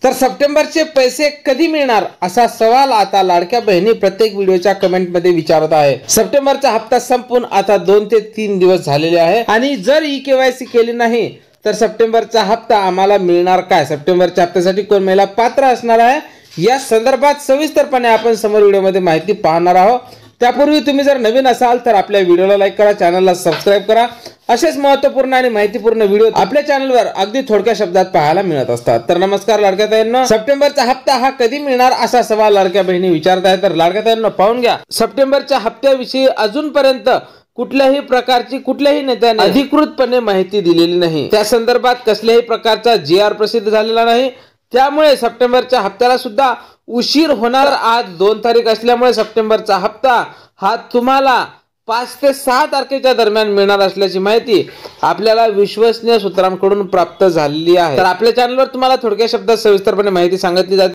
तर सप्टेंबरचे पैसे कधी मिळणार असा सवाल आता लाडक्या बहिणी प्रत्येक व्हिडिओच्या कमेंटमध्ये विचारत आहे। सप्टेंबरचा हप्ता संपून आता 2 ते 3 दिवस झालेले आहे आणि जर ई-केवायसी केली नाही तर सप्टेंबरचा हप्ता आम्हाला मिळणार काय, सप्टेंबरच्या हप्त्यासाठी कोण महिला पात्र असणार आहे या संदर्भात सविस्तरपणे आपण समोर व्हिडिओमध्ये माहिती पाहणार आहोत। त्यापूर्वी तुम्ही जर नवीन असाल तर आपल्या व्हिडिओला लाईक करा, चॅनलला सबस्क्राइब करा। असेच महत्त्वपूर्ण आणि माहितीपूर्ण व्हिडिओ आपल्या चॅनलवर अगदी थोडक्या शब्दात पाहायला मिळत असतात। तर नमस्कार लाडक्या ताईंनो, सप्टेंबरचा हप्ता हा कधी मिळणार असा सवाल लाडक्या बहिणी विचारत आहेत। तर लाडक्या ताईंनो पाहून घ्या, सप्टेंबरच्या हप्त्याविषयी अजूनपर्यंत कुठल्याही प्रकारची कुठल्याही नेत्याने अधिकृतपणे माहिती दिलेली नाही। त्या संदर्भात कसल्याही प्रकारचा जी-आर प्रसिद्ध झालेला नाही। त्यामुळे सप्टेंबरच्या हप्त्याला सुद्धा उशीर होणार। आज 2 तारीख असल्यामुळे सप्टेंबरचा हप्ता हा तुम्हाला 5 ते 6 तारखेच्या दरम्यान मिळणार असल्याची माहिती आपल्याला विश्वसनीय सूत्रांकडून प्राप्त झालेली आहे। तर आपल्या चॅनलवर तुम्हाला थोडक्या शब्दात सविस्तरपणे माहिती सांगितली जाते।